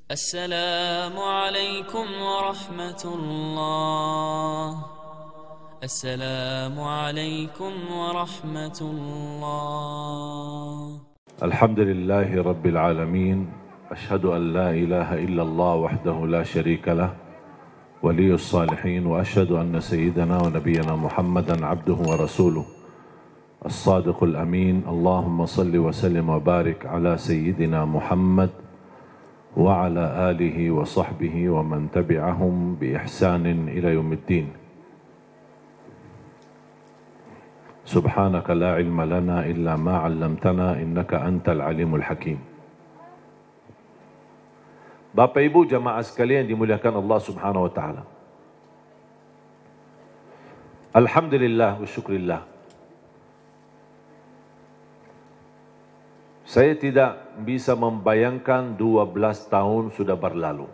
السلام عليكم ورحمة الله. السلام عليكم ورحمة الله. الحمد لله رب العالمين. أشهد أن لا إله إلا الله وحده لا شريك له ولي الصالحين، وأشهد أن سيدنا ونبينا محمدا عبده ورسوله الصادق الأمين. اللهم صل وسلم وبارك على سيدنا محمد وعلى آله وصحبه ومن تبعهم بإحسان إلى يوم الدين. سبحانك لا علم لنا إلا ما علمتنا إنك أنت العليم الحكيم. Bapak Ibu jamaah sekalian dimuliakan Allah Subhanahu wa taala. Alhamdulillah wa syukrillah. Saya tidak bisa membayangkan 12 tahun sudah berlalu.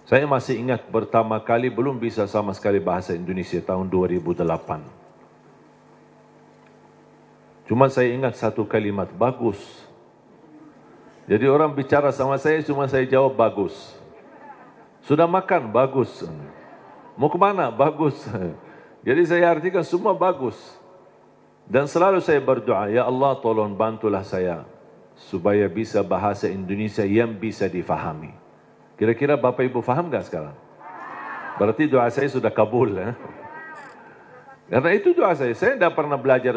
Saya masih ingat pertama kali belum bisa sama sekali bahasa Indonesia tahun 2008. Cuma saya ingat satu kalimat, bagus. Jadi orang bicara sama saya, cuma saya jawab bagus. Sudah makan? Bagus. Mau kemana? Bagus. Jadi saya artikan semua bagus. Dan selalu saya berdoa, ya Allah tolong bantulah saya supaya bisa bahasa Indonesia yang bisa difahami. Kira-kira Bapak Ibu faham gak sekarang? Berarti doa saya sudah kabul. Karena itu doa saya. Saya tidak pernah belajar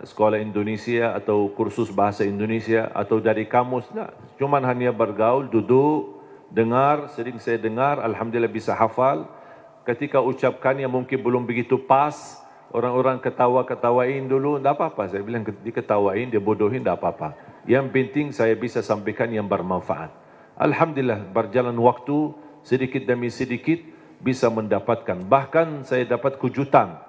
sekolah Indonesia atau kursus bahasa Indonesia atau dari kamus. Nah, cuman hanya bergaul, duduk, dengar, sering saya dengar, alhamdulillah bisa hafal. Ketika ucapkannya mungkin belum begitu pas, orang-orang ketawa-ketawain dulu, tidak apa-apa. Saya bilang diketawain, dia bodohin, tidak apa-apa. Yang penting saya bisa sampaikan yang bermanfaat. Alhamdulillah berjalan waktu sedikit demi sedikit bisa mendapatkan. Bahkan saya dapat kejutan.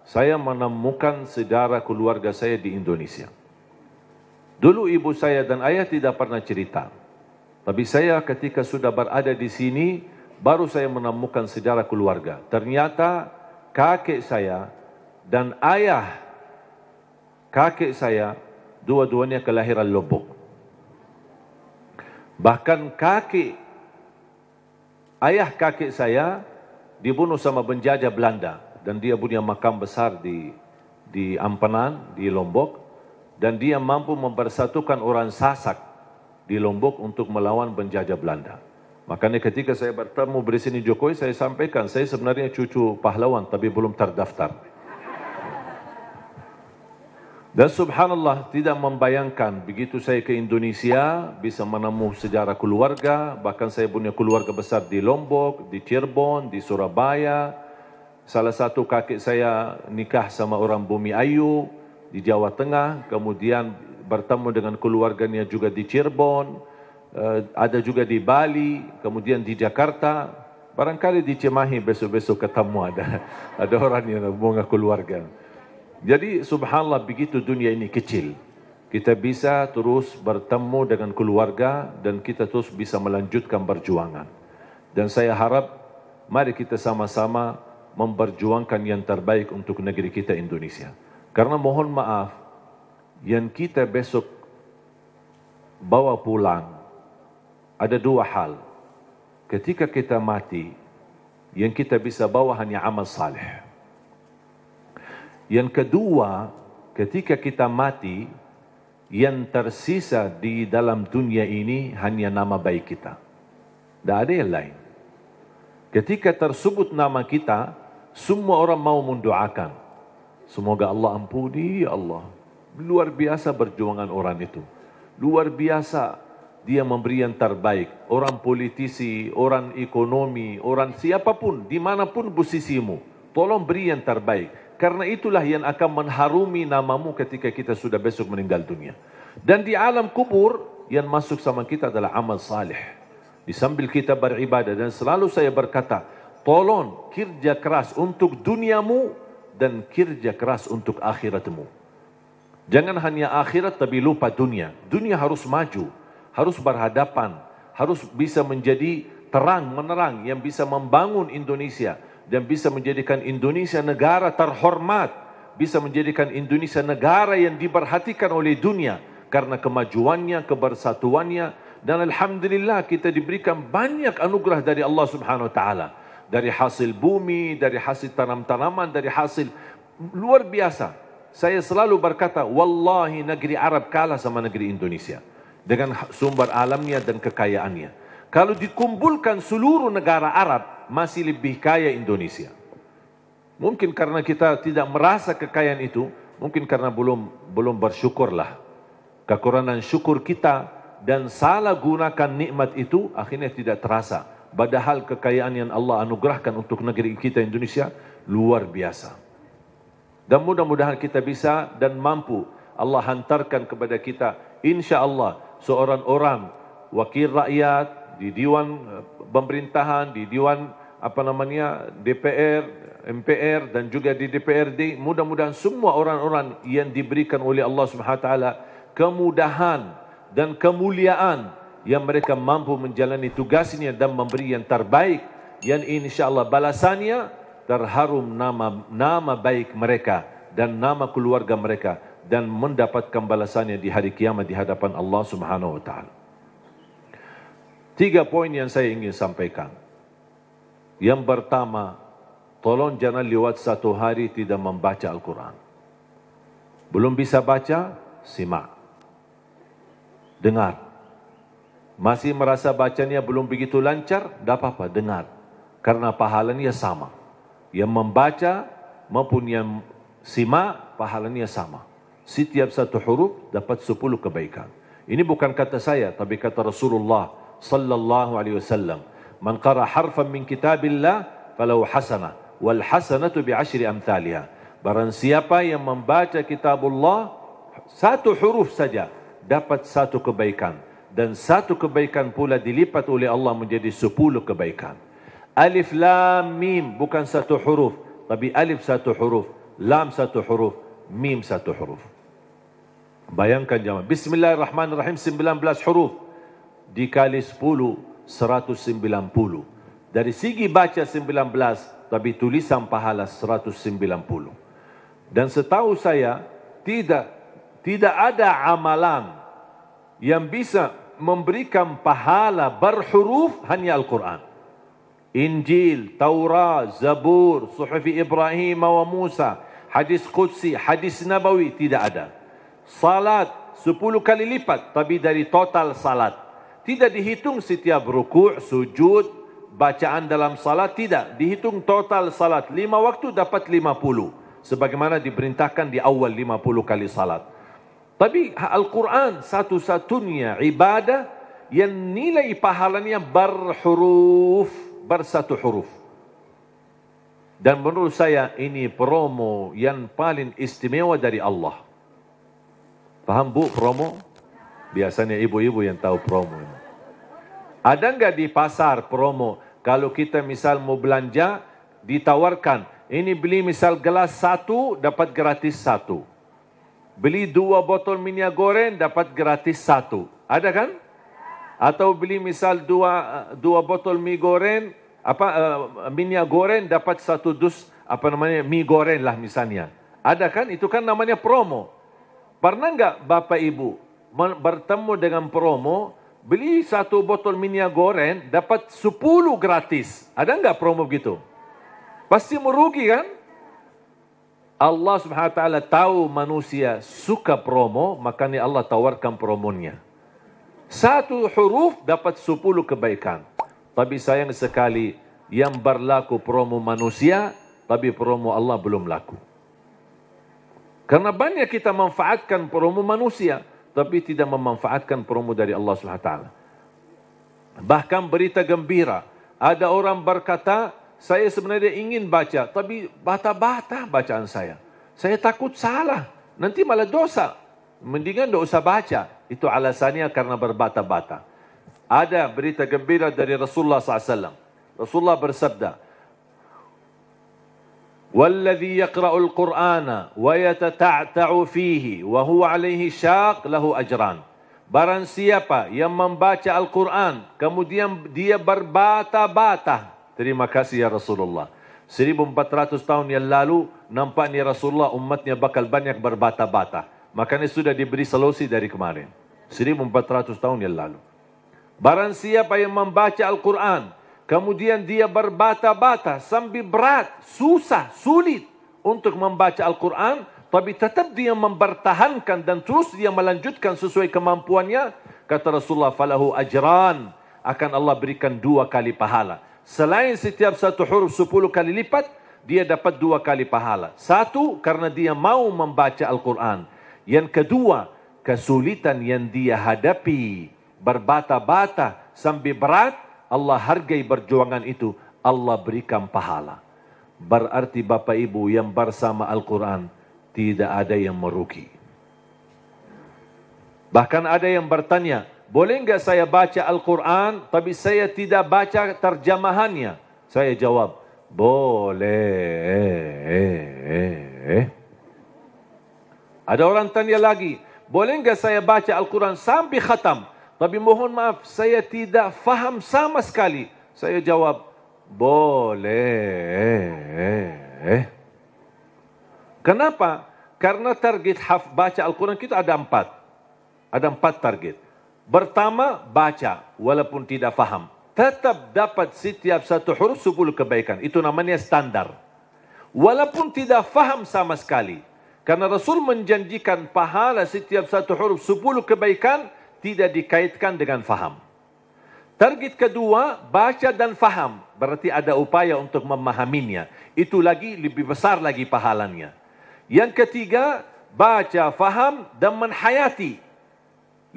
Saya menemukan saudara keluarga saya di Indonesia. Dulu ibu saya dan ayah tidak pernah cerita. Tapi saya ketika sudah berada di sini, baru saya menemukan saudara keluarga. Ternyata kakek saya dan ayah kakek saya, dua-duanya kelahiran Lombok. Bahkan ayah kakek saya dibunuh sama penjajah Belanda dan dia punya makam besar di Ampenan, di Lombok, dan dia mampu mempersatukan orang Sasak di Lombok untuk melawan penjajah Belanda. Makanya ketika saya bertemu Presiden Jokowi, saya sampaikan saya sebenarnya cucu pahlawan tapi belum terdaftar. Dan subhanallah tidak membayangkan begitu saya ke Indonesia bisa menemukan sejarah keluarga. Bahkan saya punya keluarga besar di Lombok, di Cirebon, di Surabaya. Salah satu kakek saya nikah sama orang Bumi Ayu di Jawa Tengah. Kemudian bertemu dengan keluarganya juga di Cirebon. Ada juga di Bali, kemudian di Jakarta. Barangkali di Cimahi besok-besok ketemu ada orang yang bunga keluarga. Jadi subhanallah begitu dunia ini kecil. Kita bisa terus bertemu dengan keluarga dan kita terus bisa melanjutkan perjuangan. Dan saya harap mari kita sama-sama memperjuangkan yang terbaik untuk negeri kita Indonesia. Karena mohon maaf, yang kita besok bawa pulang ada dua hal. Ketika kita mati, yang kita bisa bawa hanya amal saleh. Yang kedua, ketika kita mati, yang tersisa di dalam dunia ini hanya nama baik kita. Tidak ada yang lain. Ketika tersebut nama kita, semua orang mau mendoakan. Semoga Allah ampuni, ya Allah. Luar biasa perjuangan orang itu. Luar biasa dia memberi yang terbaik. Orang politisi, orang ekonomi, orang siapapun, dimanapun posisimu, tolong beri yang terbaik. Karena itulah yang akan mengharumi namamu ketika kita sudah besok meninggal dunia. Dan di alam kubur, yang masuk sama kita adalah amal saleh. Di sambil kita beribadah. Dan selalu saya berkata, tolong kerja keras untuk duniamu dan kerja keras untuk akhiratmu. Jangan hanya akhirat tapi lupa dunia. Dunia harus maju, harus berhadapan, harus bisa menjadi terang, menerang yang bisa membangun Indonesia. Dan bisa menjadikan Indonesia negara terhormat. Bisa menjadikan Indonesia negara yang diperhatikan oleh dunia. karena kemajuannya, kebersatuannya. Dan alhamdulillah kita diberikan banyak anugerah dari Allah Subhanahu wa taala. Dari hasil bumi, dari hasil tanam-tanaman, dari hasil luar biasa. Saya selalu berkata, wallahi negeri Arab kalah sama negeri Indonesia dengan sumber alamnya dan kekayaannya. Kalau dikumpulkan seluruh negara Arab, masih lebih kaya Indonesia. Mungkin karena kita tidak merasa kekayaan itu, mungkin karena belum bersyukurlah. Kekurangan syukur kita dan salah gunakan nikmat itu akhirnya tidak terasa. Padahal kekayaan yang Allah anugerahkan untuk negeri kita Indonesia luar biasa. Dan mudah-mudahan kita bisa dan mampu Allah hantarkan kepada kita insya-Allah seorang orang wakil rakyat di Dewan Pemerintahan, di Dewan DPR, MPR dan juga di DPRD. Mudah-mudahan semua orang-orang yang diberikan oleh Allah Subhanahu wa taala kemudahan dan kemuliaan yang mereka mampu menjalani tugasnya dan memberi yang terbaik, yang insya-Allah balasannya terharum nama baik mereka dan nama keluarga mereka dan mendapatkan balasannya di hari kiamat di hadapan Allah Subhanahu wa taala. 3 poin yang saya ingin sampaikan. Yang pertama, tolong jangan lewat 1 hari tidak membaca Al-Quran. Belum bisa baca, simak. Dengar. Masih merasa bacanya belum begitu lancar, tidak apa-apa, dengar. Karena pahalanya sama. Yang membaca maupun yang simak, pahalanya sama. Setiap 1 huruf dapat 10 kebaikan. Ini bukan kata saya, tapi kata Rasulullah sallallahu alaihi wasallam. Man qara harfan min kitabillah falahu hasanah wal hasanatu bi 10 amthaliha. Barang siapa yang membaca kitabullah 1 huruf saja dapat 1 kebaikan, dan 1 kebaikan pula dilipat oleh Allah menjadi 10 kebaikan. Alif lam mim bukan 1 huruf, tapi alif 1 huruf, lam 1 huruf, mim 1 huruf. Bayangkan jemaah, bismillahirrahmanirrahim 19 huruf dikali 10 190. Dari segi baca 19, tapi tulisan pahala 190. Dan setahu saya tidak ada amalan yang bisa memberikan pahala berhuruf hanya Al-Quran. Injil, Taurat, Zabur, Suhuf Ibrahim wa Musa, hadis Qudsi, hadis Nabawi tidak ada. Salat 10 kali lipat, tapi dari total salat. Tidak dihitung setiap rukuk, sujud, bacaan dalam salat, tidak. Dihitung total salat. 5 waktu dapat 50. Sebagaimana diperintahkan di awal 50 kali salat. Tapi Al-Quran satu-satunya ibadah yang nilai pahalanya berhuruf, bersatu huruf. Dan menurut saya ini promo yang paling istimewa dari Allah. Paham bu promo? Biasanya ibu-ibu yang tahu promo. Ada enggak di pasar promo? Kalau kita misal mau belanja, ditawarkan. Ini beli misal gelas 1, dapat gratis 1. Beli 2 botol minyak goreng, dapat gratis 1. Ada kan? Atau beli misal 2 botol mie goreng, minyak goreng, dapat 1 dus, mie goreng lah misalnya. Ada kan? Itu kan namanya promo. Pernah enggak Bapak Ibu bertemu dengan promo, beli 1 botol minyak goreng, dapat 10 gratis. Ada enggak promo begitu? Pasti merugi kan? Allah Subhanahu wa taala tahu manusia suka promo, makanya Allah tawarkan promonya. 1 huruf dapat 10 kebaikan. Tapi sayang sekali yang berlaku promo manusia, tapi promo Allah belum laku. Karena banyak kita manfaatkan promo manusia, tapi tidak memanfaatkan promo dari Allah SWT. Bahkan berita gembira. Ada orang berkata, saya sebenarnya ingin baca, tapi bata-bata bacaan saya. Saya takut salah, nanti malah dosa. Mendingan tidak usah baca. Itu alasannya karena berbata-bata. Ada berita gembira dari Rasulullah SAW. Rasulullah bersabda, والذي يقرأ القرآن ويتتعتع فيه وهو عليه شاق له أجران. Barang siapa yang membaca Al-Quran kemudian dia berbata-bata. Terima kasih ya Rasulullah. 1400 tahun yang lalu nampaknya Rasulullah umatnya bakal banyak berbata-bata. makanya sudah diberi solusi dari kemarin. 1400 tahun yang lalu. Barang siapa yang membaca Al-Quran, kemudian dia berbata-bata sambil berat, susah, sulit untuk membaca Al-Quran, tapi tetap dia mempertahankan dan terus dia melanjutkan sesuai kemampuannya, kata Rasulullah, falahu ajran, akan Allah berikan 2 kali pahala. Selain setiap satu huruf 10 kali lipat, dia dapat 2 kali pahala. Satu, karena dia mau membaca Al-Quran. Yang kedua, kesulitan yang dia hadapi, berbata-bata sambil berat, Allah hargai perjuangan itu, Allah berikan pahala. Berarti Bapak Ibu yang bersama Al-Quran, tidak ada yang merugi. Bahkan ada yang bertanya, boleh enggak saya baca Al-Quran, tapi saya tidak baca terjemahannya? Saya jawab, boleh. Ada orang tanya lagi, boleh enggak saya baca Al-Quran sampai khatam, tapi mohon maaf, saya tidak faham sama sekali? Saya jawab, boleh. Kenapa? Karena target baca Al-Quran kita ada 4. Ada 4 target. Pertama, baca walaupun tidak faham. Tetap dapat setiap satu huruf 10 kebaikan. Itu namanya standar. Walaupun tidak faham sama sekali. Karena Rasul menjanjikan pahala setiap satu huruf 10 kebaikan tidak dikaitkan dengan faham. Target kedua, baca dan faham. Berarti ada upaya untuk memahaminya. Itu lagi lebih besar lagi pahalanya. Yang ketiga, baca, faham dan menhayati.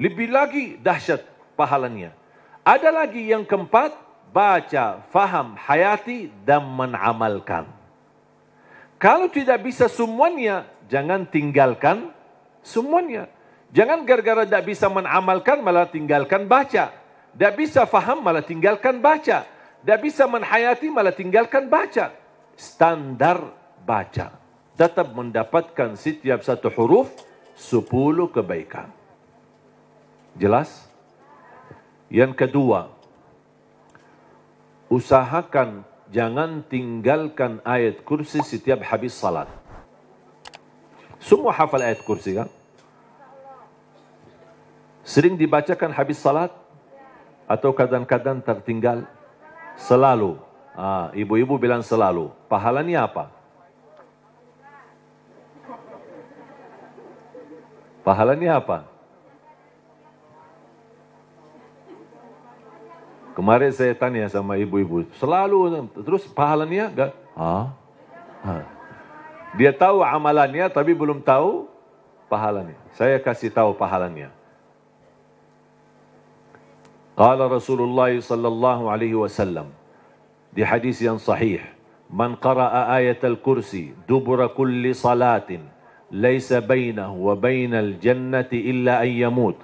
Lebih lagi dahsyat pahalanya. Ada lagi yang keempat, baca, faham, hayati dan menamalkan. Kalau tidak bisa semuanya, jangan tinggalkan semuanya. Jangan gara-gara tidak bisa menamalkan malah tinggalkan baca. Tidak bisa faham malah tinggalkan baca. Tidak bisa menhayati malah tinggalkan baca. Standar baca. Tetap mendapatkan setiap satu huruf 10 kebaikan. Jelas? Yang kedua, usahakan jangan tinggalkan ayat kursi setiap habis salat. Semua hafal ayat kursi kan? Sering dibacakan habis salat? Atau kadang-kadang tertinggal? Selalu. Ibu-ibu bilang selalu. Pahalanya apa? Pahalanya apa? Kemarin saya tanya sama ibu-ibu, selalu, terus pahalanya enggak? Dia tahu amalannya tapi belum tahu pahalanya. Saya kasih tahu pahalanya. Qala Rasulullah sallallahu alaihi wasallam di hadis yang sahih, man qara'a ayatal kursi dubura kulli salatin laisa bainahu wa bainal jannati illa an yamut.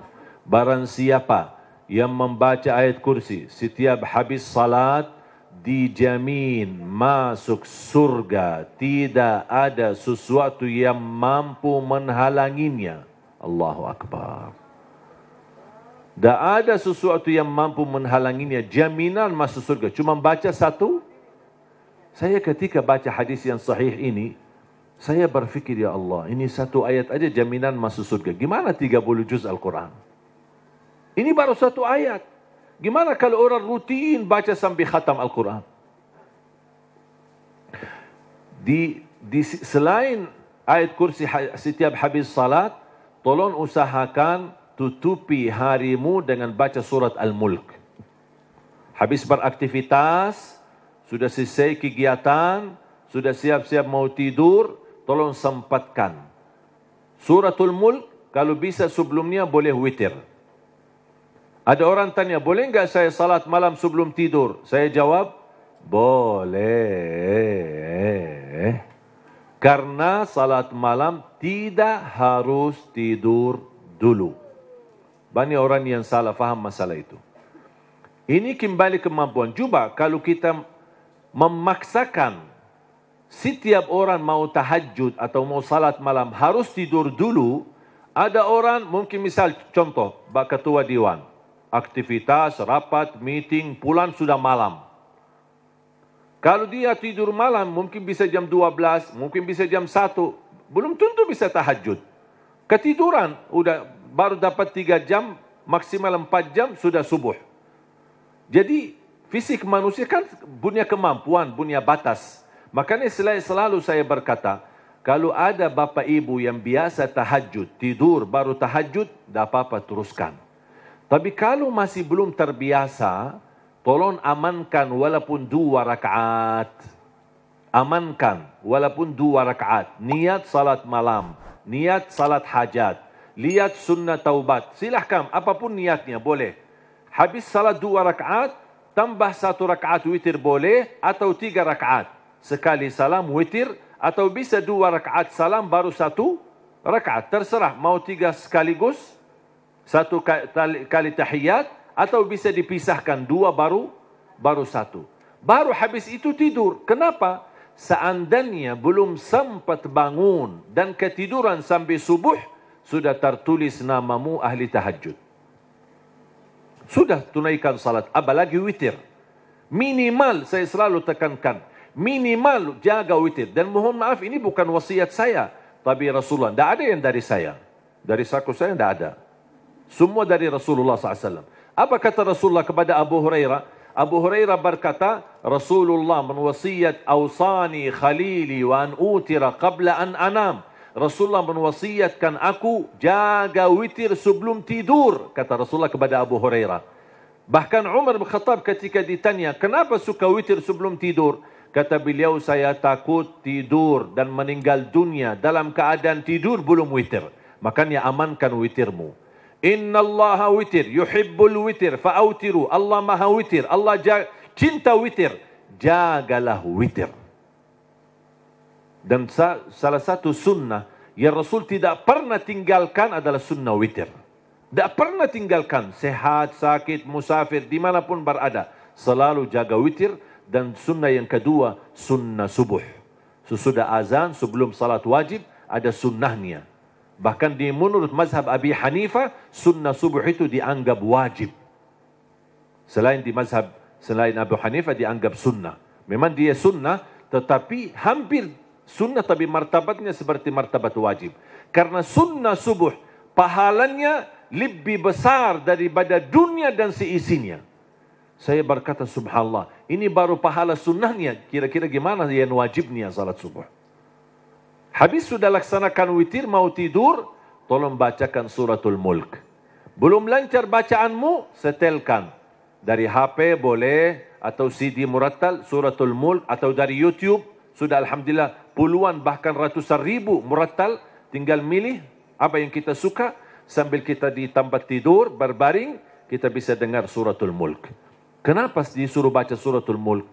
Barang siapa yang membaca ayat kursi setiap habis salat, dijamin masuk surga, tidak ada sesuatu yang mampu menghalanginya. Allahu Akbar. Tidak ada sesuatu yang mampu menghalanginya, jaminan masuk surga. Cuma baca satu. Saya ketika baca hadis yang sahih ini, saya berfikir, ya Allah, ini satu ayat aja jaminan masuk surga. Gimana 30 juz Al-Quran? Ini baru satu ayat. Gimana kalau orang rutin baca sampai khatam Al-Quran? Selain ayat kursi setiap habis salat, tolong usahakan tutupi harimu dengan baca surat Al-Mulk. Habis beraktivitas, sudah selesai kegiatan, sudah siap-siap mau tidur, tolong sempatkan. Suratul Mulk, kalau bisa sebelumnya boleh witir. Ada orang tanya, boleh enggak saya salat malam sebelum tidur? Saya jawab, boleh. Karena salat malam tidak harus tidur dulu. Banyak orang yang salah faham masalah itu. Ini kembali kemampuan. Coba kalau kita memaksakan setiap orang mau tahajud atau mau salat malam harus tidur dulu. Ada orang mungkin misal contoh, ketua Dewan. Aktivitas, rapat, meeting, pulang sudah malam. Kalau dia tidur malam, mungkin bisa jam 12, mungkin bisa jam 1. Belum tentu bisa tahajud. Ketiduran, baru dapat 3 jam, maksimal 4 jam, sudah subuh. Jadi, fisik manusia kan punya kemampuan, punya batas. Makanya selalu saya berkata, kalau ada bapa ibu yang biasa tahajud, tidur baru tahajud, tak apa-apa teruskan. Tapi kalau masih belum terbiasa, tolong amankan walaupun 2 rakaat. Amankan walaupun 2 rakaat. Niat salat malam, niat salat hajat, lihat sunnah taubat. Silahkan, apapun niatnya boleh. Habis salat 2 rakaat, tambah 1 rakaat witir boleh, atau 3 rakaat. Sekali salam witir, atau bisa 2 rakaat salam baru 1 rakaat. Terserah, mau 3 sekaligus, 1 kali tahiyat, atau bisa dipisahkan 2 baru 1. Baru habis itu tidur. Kenapa? Seandainya belum sempat bangun dan ketiduran sampai subuh, sudah tertulis namamu ahli tahajud. Sudah tunaikan salat, apalagi witir. Minimal, saya selalu tekankan, minimal jaga witir. Dan mohon maaf, ini bukan wasiat saya, tapi Rasulullah. Tidak ada yang dari saya. Dari saku saya tidak ada. Semua dari Rasulullah SAW. Apa kata Rasulullah kepada Abu Hurairah? Abu Hurairah berkata, Rasulullah menwasiat, awsani khalili wa an utira qabla an anam. Rasulullah menwasiatkan aku jaga witir sebelum tidur, kata Rasulullah kepada Abu Hurairah. Bahkan Umar bin Khattab ketika ditanya, kenapa suka witir sebelum tidur? Kata beliau, saya takut tidur dan meninggal dunia dalam keadaan tidur belum witir. Makanya amankan witirmu. Inna Allah witir, yuhibbul witir, fa'autiru. Allah maha witir, Allah cinta witir. Jagalah witir. Dan salah satu sunnah yang Rasul tidak pernah tinggalkan adalah sunnah witir. Tidak pernah tinggalkan, sehat, sakit, musafir, dimanapun berada. Selalu jaga witir. Dan sunnah yang kedua, sunnah subuh. Sesudah azan, sebelum salat wajib, ada sunnahnya. Bahkan di menurut mazhab Abi Hanifah, sunnah subuh itu dianggap wajib. Selain Abu Hanifah dianggap sunnah. Memang dia sunnah, tetapi hampir sunnah, tapi martabatnya seperti martabat wajib. Karena sunnah subuh, pahalanya lebih besar daripada dunia dan seisinya. Saya berkata, subhanallah, ini baru pahala sunnahnya. Kira-kira gimana yang wajibnya salat subuh? Habis sudah laksanakan witir, mau tidur, tolong bacakan suratul mulk. Belum lancar bacaanmu, setelkan. Dari HP boleh, atau CD murattal, suratul mulk, atau dari YouTube. Sudah alhamdulillah puluhan bahkan ratusan ribu murattal. Tinggal milih apa yang kita suka. Sambil kita di tempat tidur, berbaring, kita bisa dengar suratul mulk. Kenapa disuruh baca suratul mulk?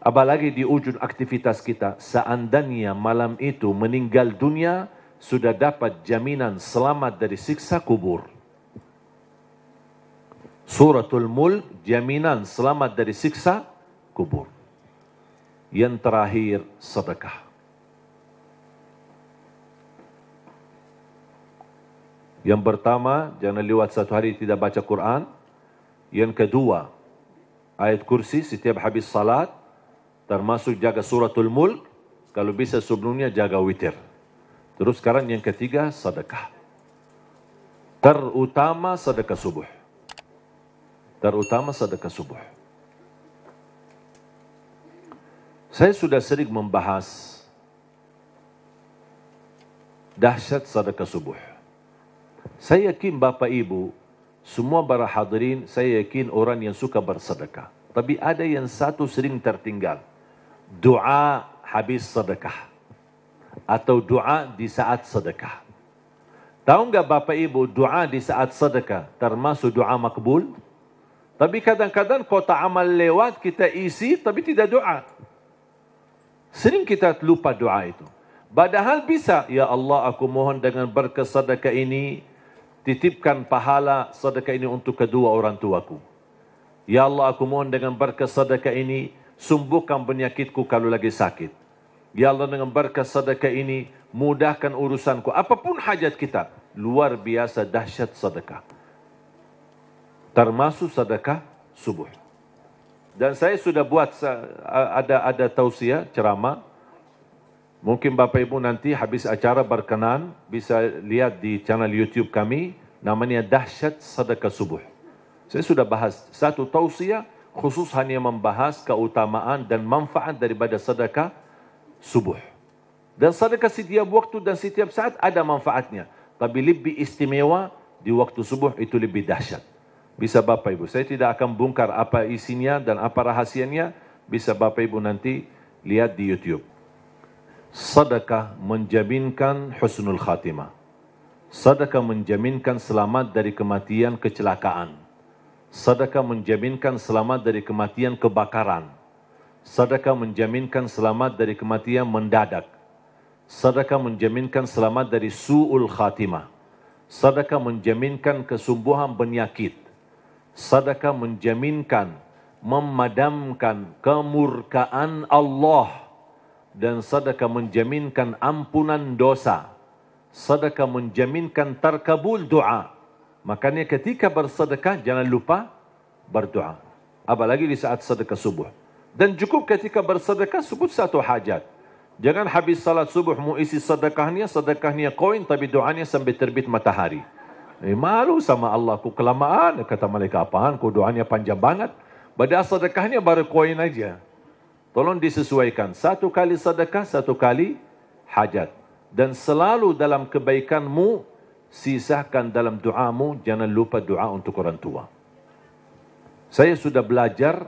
Apalagi di ujung aktivitas kita, seandainya malam itu meninggal dunia, sudah dapat jaminan selamat dari siksa kubur. Suratul Mulk, jaminan selamat dari siksa kubur. Yang terakhir, sedekah. Yang pertama, jangan lewat 1 hari tidak baca Quran. Yang kedua, ayat kursi setiap habis salat, termasuk jaga suratul mulk, kalau bisa sebelumnya jaga witir. Terus sekarang yang ketiga, sedekah. Terutama sedekah subuh. Terutama sedekah subuh. Saya sudah sering membahas dahsyat sedekah subuh. Saya yakin Bapak Ibu, semua para hadirin, saya yakin orang yang suka bersedekah. Tapi ada yang satu sering tertinggal. Doa habis sedekah. Atau doa di saat sedekah. Tahu enggak Bapak Ibu, doa di saat sedekah termasuk doa makbul? Tapi kadang-kadang kota amal lewat, kita isi tapi tidak doa. Sering kita lupa doa itu. Padahal bisa, ya Allah aku mohon dengan berkat sedekah ini, titipkan pahala sedekah ini untuk kedua orang tuaku. Ya Allah aku mohon dengan berkat sedekah ini, sembuhkan penyakitku kalau lagi sakit. Ya Allah dengan berkat sedekah ini, mudahkan urusanku. Apapun hajat kita, luar biasa dahsyat sedekah. Termasuk sedekah subuh. Dan saya sudah buat ada tausiah ceramah Mungkin Bapak Ibu nanti habis acara berkenan bisa lihat di channel YouTube kami, namanya Dahsyat Sedekah Subuh. Saya sudah bahas satu tausiah khusus hanya membahas keutamaan dan manfaat daripada sedekah subuh. Dan sedekah setiap waktu dan setiap saat ada manfaatnya. Tapi lebih istimewa di waktu subuh itu lebih dahsyat. Bisa Bapak Ibu, saya tidak akan bongkar apa isinya dan apa rahasianya. Bisa Bapak Ibu nanti lihat di YouTube. Sedekah menjaminkan husnul khatimah. Sedekah menjaminkan selamat dari kematian kecelakaan. Sedekah menjaminkan selamat dari kematian kebakaran. Sedekah menjaminkan selamat dari kematian mendadak. Sedekah menjaminkan selamat dari su'ul khatimah. Sedekah menjaminkan kesembuhan penyakit. Sedekah menjaminkan memadamkan kemurkaan Allah. Dan sedekah menjaminkan ampunan dosa. Sedekah menjaminkan terkabul doa. Makanya ketika bersedekah jangan lupa berdoa. Apalagi di saat sedekah subuh. Dan cukup ketika bersedekah sebut satu hajat. Jangan habis salat subuh mu isi sedekahnya koin tapi doanya sampai terbit matahari. Malu sama Allah, ku kelamaan. Kata malaikat, apaan? Ku doanya panjang banget. Padahal sedekahnya baru koin aja. Tolong disesuaikan. Satu kali sedekah, satu kali hajat. Dan selalu dalam kebaikanmu, sisakan dalam doamu, jangan lupa doa untuk orang tua. Saya sudah belajar,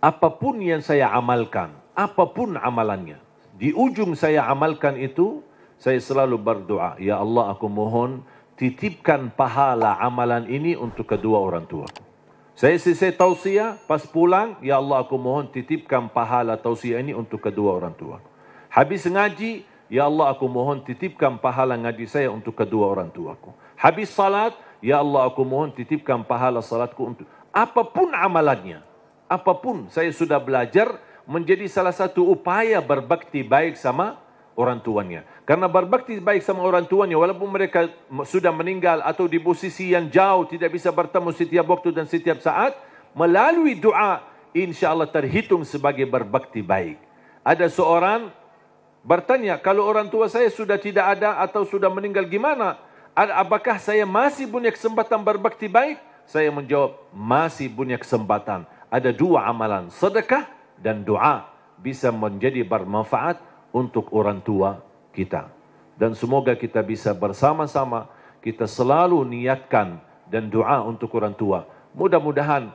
apapun yang saya amalkan, apapun amalannya, di ujung saya amalkan itu, saya selalu berdoa, ya Allah aku mohon, titipkan pahala amalan ini untuk kedua orang tua. Saya selesai tausiah, pas pulang, ya Allah aku mohon titipkan pahala tausiah ini untuk kedua orang tua. Habis ngaji, ya Allah aku mohon titipkan pahala ngaji saya untuk kedua orang tuaku. Habis salat, ya Allah aku mohon titipkan pahala salatku untuk... Apapun amalannya, apapun saya sudah belajar menjadi salah satu upaya berbakti baik sama orang tuanya. Karena berbakti baik sama orang tuanya, walaupun mereka sudah meninggal atau di posisi yang jauh, tidak bisa bertemu setiap waktu dan setiap saat, melalui doa, insya Allah terhitung sebagai berbakti baik. Ada seorang bertanya, kalau orang tua saya sudah tidak ada atau sudah meninggal gimana? Apakah saya masih punya kesempatan berbakti baik? Saya menjawab, masih punya kesempatan. Ada dua amalan, sedekah dan doa. Bisa menjadi bermanfaat untuk orang tua kita. Dan semoga kita bisa bersama-sama, kita selalu niatkan dan doa untuk orang tua. Mudah-mudahan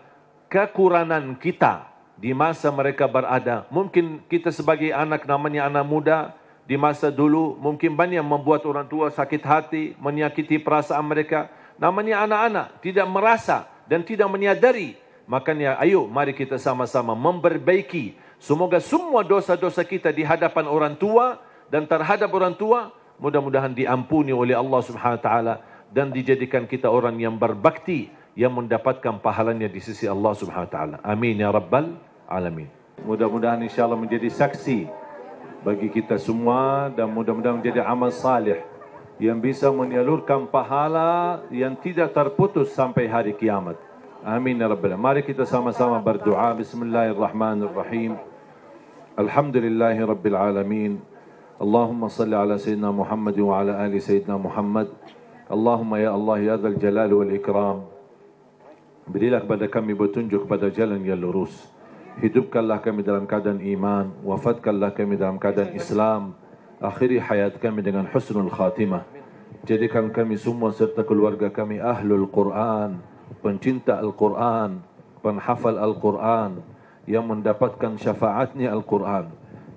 kekurangan kita di masa mereka berada, mungkin kita sebagai anak namanya anak muda, di masa dulu mungkin banyak membuat orang tua sakit hati, menyakiti perasaan mereka. Namanya anak-anak, tidak merasa dan tidak menyadari. Makanya ayo mari kita sama-sama memperbaiki. Semoga semua dosa-dosa kita di hadapan orang tua dan terhadap orang tua, mudah-mudahan diampuni oleh Allah Subhanahu Wa Taala dan dijadikan kita orang yang berbakti, yang mendapatkan pahalanya di sisi Allah Subhanahu Wa Taala. Amin ya Rabbal Alamin. Mudah-mudahan insyaAllah menjadi saksi bagi kita semua dan mudah-mudahan menjadi amal salih yang bisa menyalurkan pahala yang tidak terputus sampai hari kiamat. Amin ya Rabbal Alamin. Mari kita sama-sama berdoa. Bismillahirrahmanirrahim. Alhamdulillahi Rabbil Alamin. Allahumma salli ala Sayyidina Muhammad wa ala ali Sayyidina Muhammad. Allahumma ya Allah ya Dzal Jalal wal Ikram. Berilah kepada kami petunjuk pada jalan yang lurus. Hidupkanlah kami dalam keadaan iman. Wafatkanlah kami dalam keadaan Islam. Akhiri hayat kami dengan husnul khatimah. Jadikan kami semua serta keluarga kami ahlul Quran, pencinta Al-Quran, penghafal Al-Quran, yang mendapatkan syafaatnya Al-Quran.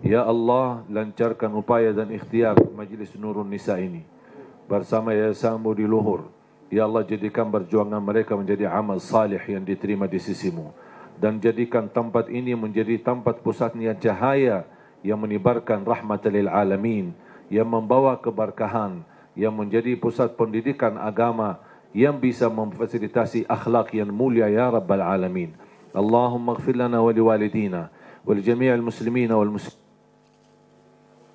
Ya Allah, lancarkan upaya dan ikhtiar Majlis Nurun Nisa ini bersama Yayasan Budi Luhur. Ya Allah, jadikan perjuangan mereka menjadi amal salih yang diterima di sisimu. Dan jadikan tempat ini menjadi tempat pusatnya cahaya yang menebarkan rahmat lil alamin, yang membawa keberkahan, yang menjadi pusat pendidikan agama, yang bisa memfasilitasi akhlak yang mulia ya Rabbal Alamin. Allahumma ighfir lana wa liwalidina wa li jami'il muslimina wal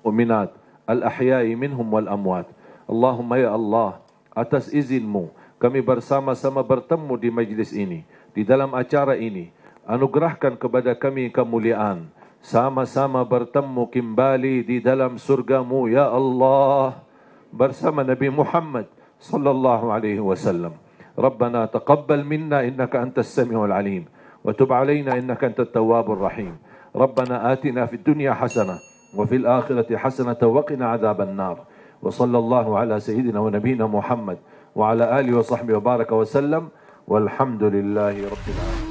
mu'minat al-ahya'i minhum wal amwat. Allahumma ya Allah, atas izinmu kami bersama-sama bertemu di majlis ini, di dalam acara ini. Anugerahkan kepada kami kemuliaan sama-sama bertemu kembali di dalam surgamu ya Allah bersama Nabi Muhammad sallallahu alaihi wasallam. Rabbana taqabbal minna innaka antas samiul alim wa tub alaina innaka antat tawwabur rahim. Rabbana atina fid dunya hasanah wa fil akhirati hasanah wa qina adzaban nar. Wa sallallahu ala sayyidina wa nabiyyina Muhammad wa ala alihi wa sahbihi wa baraka wa sallam. Walhamdulillahi rabbil alamin.